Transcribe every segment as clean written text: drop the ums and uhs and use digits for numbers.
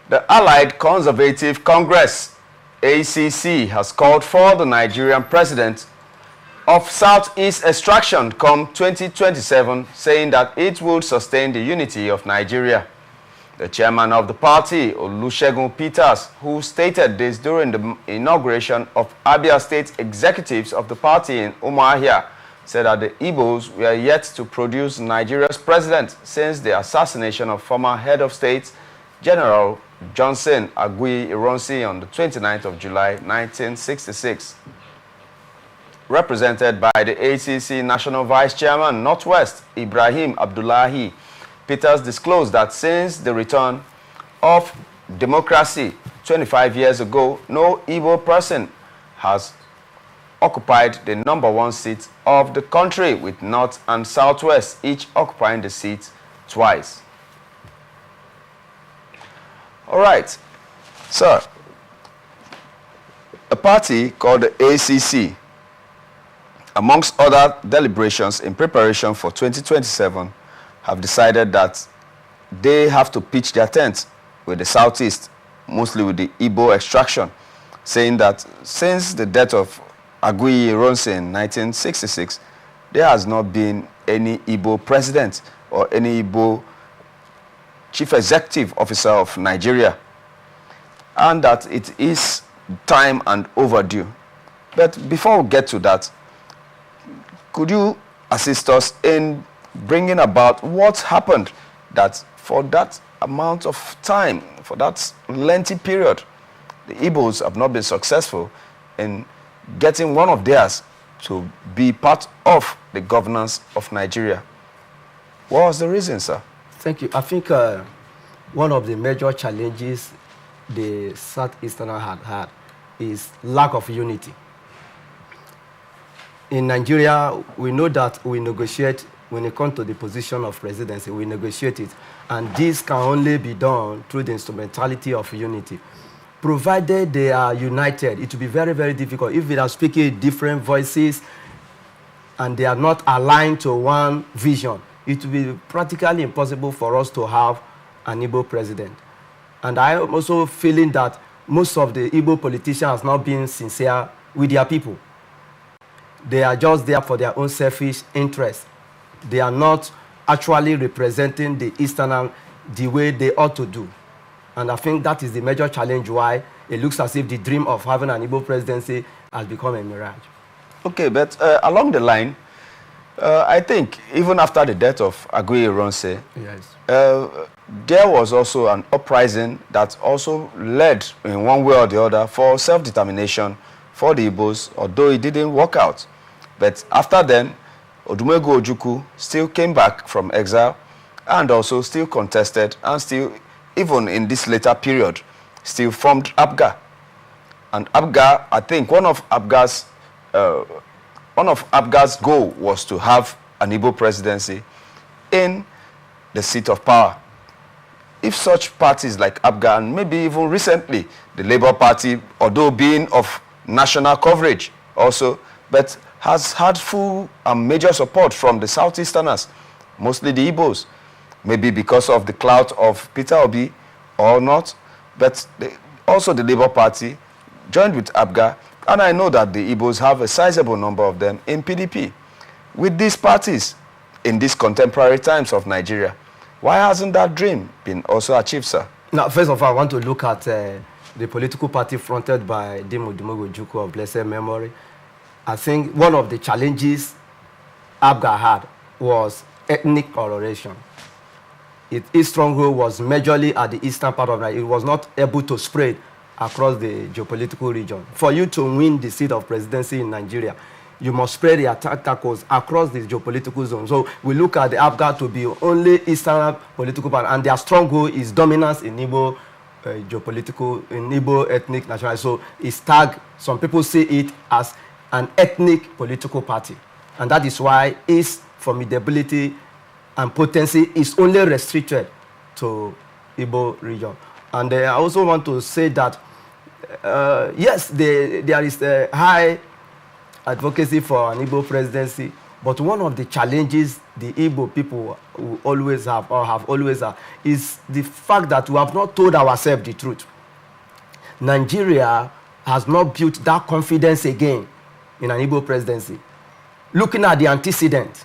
The Allied Conservative Congress, ACC, has called for the Nigerian president of Southeast extraction come 2027, saying that it will sustain the unity of Nigeria. The chairman of the party, Olusegun Peters, who stated this during the inauguration of Abia State executives of the party in Umuahia, said that the Igbos were yet to produce Nigeria's president since the assassination of former head of state, General Johnson Agui Ironsi, on the 29th of July, 1966. Represented by the ACC National Vice Chairman, Northwest, Ibrahim Abdullahi, Peters disclosed that since the return of democracy 25 years ago, no Igbo person has occupied the #1 seat of the country, with North and Southwest each occupying the seat twice. All right, sir. A party called the ACC, amongst other deliberations in preparation for 2027, have decided that they have to pitch their tent with the Southeast, mostly with the Igbo extraction, saying that since the death of Agui Ironsi in 1966, there has not been any Igbo president or any Igbo chief executive officer of Nigeria, and that it is time and overdue. But before we get to that, could you assist us in bringing about what happened that for that amount of time, for that lengthy period, the Igbos have not been successful in getting one of theirs to be part of the governance of Nigeria? What was the reason, sir? Thank you. I think one of the major challenges the Southeasterners had is lack of unity. In Nigeria, we know that we negotiate. When it comes to the position of presidency, we negotiate it. And this can only be done through the instrumentality of unity. Provided they are united, it will be very, very difficult. If they are speaking different voices and they are not aligned to one vision, it will be practically impossible for us to have an Igbo president. And I am also feeling that most of the Igbo politicians are not being sincere with their people. They are just there for their own selfish interests. They are not actually representing the Easterners the way they ought to do. And I think that is the major challenge why it looks as if the dream of having an Igbo presidency has become a mirage. Okay, but along the line, I think even after the death of Agui Ironsi, yes, there was also an uprising that also led in one way or the other for self-determination for the Igbos, although it didn't work out. But after then, Odumegwu Ojukwu still came back from exile and also still contested, and still, even in this later period, still formed APGA. And APGA, I think one of APGA's goal was to have an Igbo presidency in the seat of power. If such parties like APGA, and maybe even recently the Labour Party, although being of national coverage also, but has had full and major support from the Southeasterners, mostly the Igbos, maybe because of the clout of Peter Obi or not, but also the Labour Party joined with APGA, and I know that the Igbos have a sizable number of them in PDP. With these parties in these contemporary times of Nigeria, why hasn't that dream been also achieved, sir? Now, first of all, I want to look at the political party fronted by Dim Odumegwu Ojukwu of blessed memory. I think one of the challenges APGA had was ethnic coloration. Its stronghold was majorly at the eastern part of Nigeria. It was not able to spread across the geopolitical region. For you to win the seat of presidency in Nigeria, you must spread the tentacles across the geopolitical zone. So we look at the APGA to be only eastern political party, and their stronghold is dominance in Igbo geopolitical, in Igbo ethnic nationality. So it's tagged, some people see it as an ethnic political party. And that is why its formidability and potency is only restricted to Igbo region. And I also want to say that, yes, there is a high advocacy for an Igbo presidency, But one of the challenges the Igbo people will always have, or have always had, is the fact that we have not told ourselves the truth. Nigeria has not built that confidence again in an Igbo presidency. Looking at the antecedent,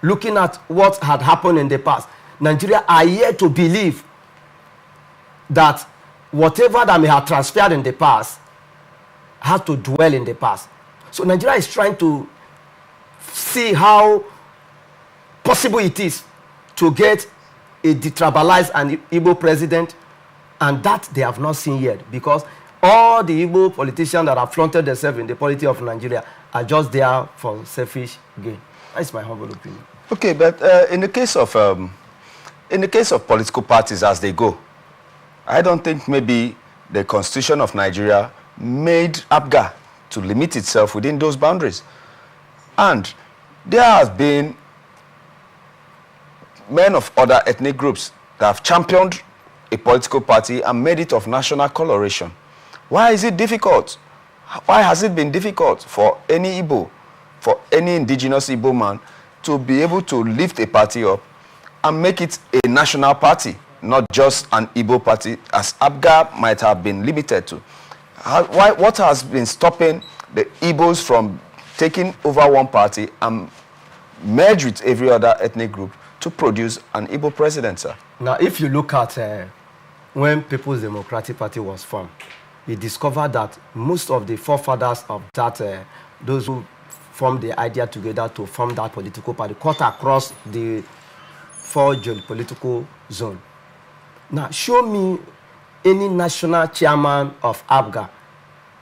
looking at what had happened in the past, Nigeria are yet to believe that whatever that may have transpired in the past has to dwell in the past. So Nigeria is trying to see how possible it is to get a detribalized and Igbo president, and that they have not seen yet, because all the Igbo politicians that have flaunted themselves in the politics of Nigeria are just there for selfish gain. That's my humble opinion. Okay, but in the case of political parties as they go, I don't think maybe the Constitution of Nigeria made APGA to limit itself within those boundaries. And there has been men of other ethnic groups that have championed a political party and made it of national coloration. Why is it difficult? Why has it been difficult for any Igbo, for any indigenous Igbo man to be able to lift a party up and make it a national party, not just an Igbo party, as APGA might have been limited to? What has been stopping the Igbos from taking over one party and merge with every other ethnic group to produce an Igbo president, sir? Now, if you look at when People's Democratic Party was formed, we discovered that most of the forefathers of that, those who formed the idea together to form that political party, cut across the 4 geopolitical zones. Now, show me any national chairman of APGA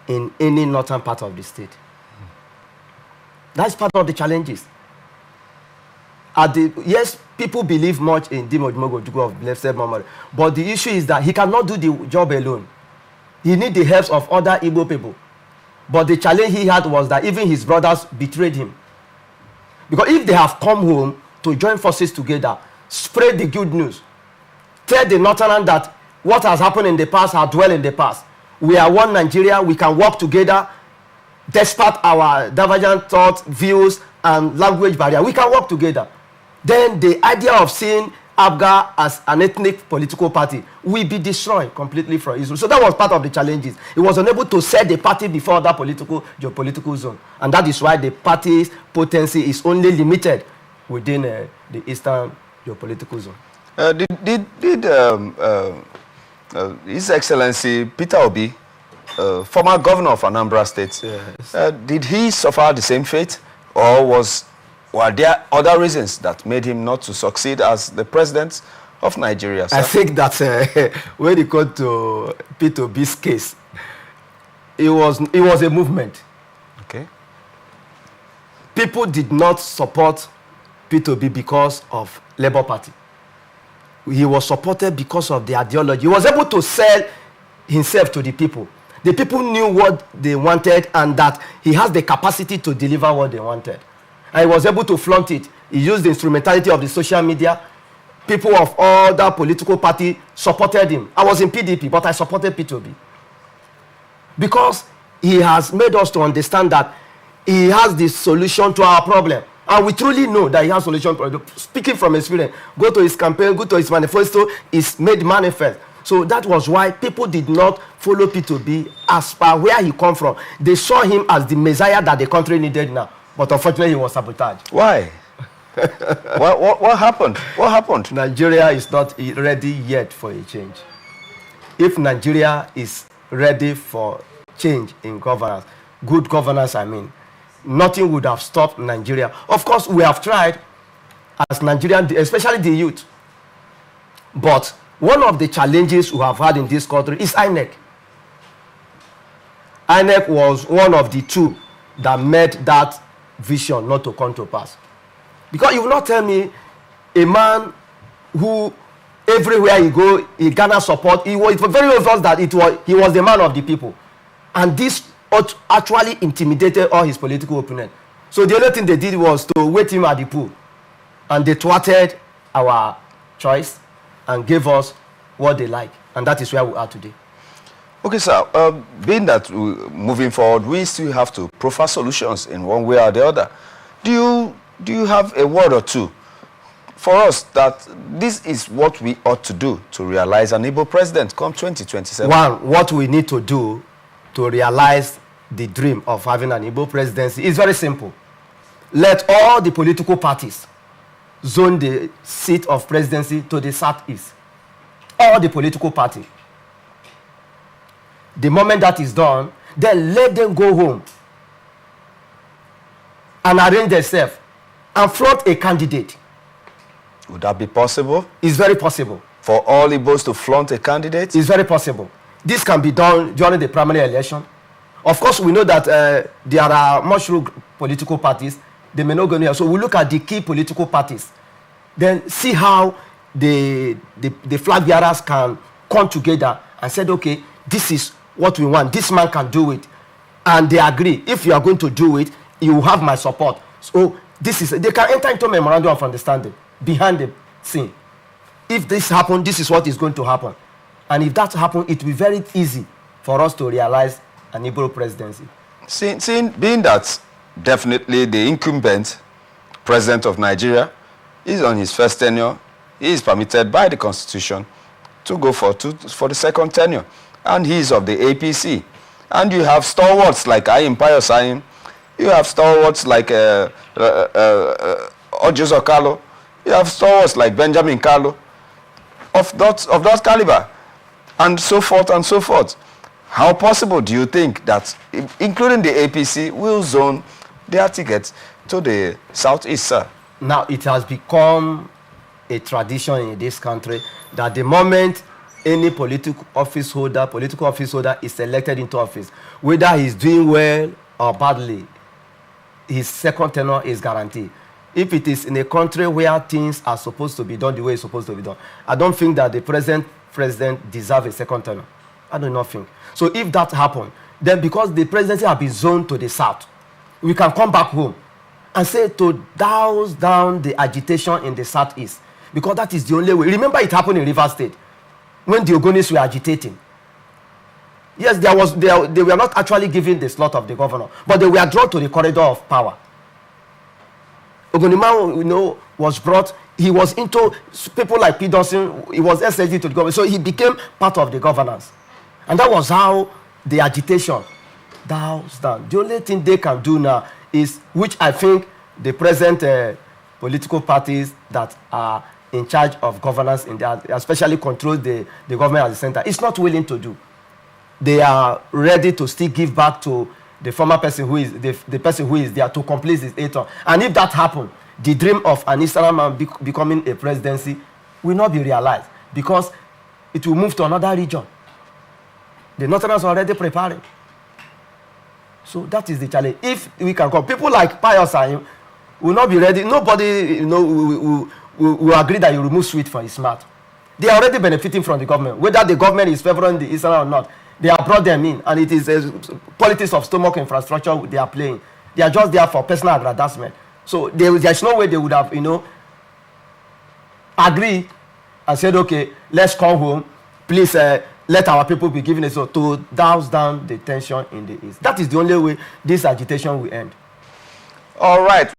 in any northern part of the state. That's part of the challenges. Yes, people believe much in Dimo Odumogo Ojukwu of Blessed Memory, but the issue is that he cannot do the job alone. He needs the help of other Igbo people. But the challenge he had was that even his brothers betrayed him. Because if they have come home to join forces together, spread the good news, tell the Northerners that what has happened in the past has dwelled in the past. We are one Nigeria, we can work together despite our divergent thoughts, views, and language barrier. We can work together. Then the idea of seeing APGA as an ethnic political party will be destroyed completely from Israel. So that was part of the challenges. It was unable to set the party before that geopolitical zone. And that is why the party's potency is only limited within the eastern geopolitical zone. Did His Excellency Peter Obi, former governor of Anambra State, yes, did he suffer the same fate, or were there other reasons that made him not to succeed as the president of Nigeria, sir? I think that when it comes to Peter Obi's case, it was a movement. Okay. People did not support Peter Obi because of Labour Party. He was supported because of the ideology. He was able to sell himself to the people. The people knew what they wanted and that he has the capacity to deliver what they wanted. And he was able to flaunt it. He used the instrumentality of the social media. People of all that political party supported him. I was in PDP, but I supported Peter Obi. Because he has made us to understand that he has the solution to our problem. And we truly know that he has solution. Speaking from experience, go to his campaign, go to his manifesto, it's made manifest. So that was why people did not follow Peter Obi as far where he come from. They saw him as the messiah that the country needed now. But unfortunately, he was sabotaged. Why? What happened? What happened? Nigeria is not ready yet for a change. If Nigeria is ready for change in governance, good governance, I mean, nothing would have stopped Nigeria. Of course, we have tried as Nigerians, especially the youth. But one of the challenges we have had in this country is INEC. INEC was one of the two that made that vision not to come to pass. Because you will not tell me a man who everywhere he go, he garner support. It was very obvious that he was the man of the people. And this actually intimidated all his political opponents. So the only thing they did was to wait him at the pool. And they thwarted our choice and gave us what they like. And that is where we are today. Okay, sir. Being that moving forward, we still have to proffer solutions in one way or the other. Do you have a word or two for us that this is what we ought to do to realize an Igbo president come 2027? One, what we need to do to realize the dream of having an Igbo presidency is very simple. Let all the political parties zone the seat of presidency to the southeast. All the political parties. The moment that is done, then let them go home and arrange themselves and float a candidate. Would that be possible? It's very possible. For all Igbos to flaunt a candidate? It's very possible. This can be done during the primary election. Of course, we know that there are mushroom political parties. They may not go near. So we look at the key political parties. Then see how the flag bearers can come together and say, okay, this is what we want. This man can do it. And they agree. If you are going to do it, you will have my support. So this is, they can enter into a memorandum of understanding behind the scene. If this happens, this is what is going to happen. And if that happens, it will be very easy for us to realize an Igbo presidency. Being that definitely the incumbent president of Nigeria is on his first tenure, he is permitted by the constitution to go for the second tenure. And he is of the APC. And you have stalwarts like Ayim Pius Ayim. You have stalwarts like Ojo Okalo. You have stalwarts like Benjamin Kalu of that caliber, and so forth and so forth. How possible do you think that, including the APC, will zone their tickets to the southeast, sir? Now, it has become a tradition in this country that the moment any political office holder is elected into office, whether he's doing well or badly, his second tenure is guaranteed. If it is in a country where things are supposed to be done the way it's supposed to be done, I don't think that the present president deserves a second tenure. I do not think. So if that happens, then because the presidency has been zoned to the south, we can come back home and say to douse down the agitation in the southeast, because that is the only way. Remember, it happened in Rivers State when the Ogonis were agitating. Yes, they were not actually given the slot of the governor, but they were drawn to the corridor of power. Ogonima, was brought. He was into people like P. Dawson. He was SSD to the government, so he became part of the governance, and that was how the agitation doused down. The only thing they can do now is, which I think the present political parties that are in charge of governance, in that, especially control the government at the center, is not willing to do. They are ready to still give back to the former person who is the person who is there to complete his 8 term. And if that happens, the dream of an Eastern man becoming a presidency will not be realized, because it will move to another region. The Northerners are already preparing. So that is the challenge. If we can come, people like Pius Ayim will not be ready. Nobody will agree that you remove sweet from his mouth. They are already benefiting from the government. Whether the government is favoring the Eastern or not, they have brought them in, and it is politics of stomach infrastructure they are playing. They are just there for personal aggrandizement. So there's no way they would have, agreed and said, okay, let's come home. Please let our people be given it, so to douse down the tension in the East. That is the only way this agitation will end. All right.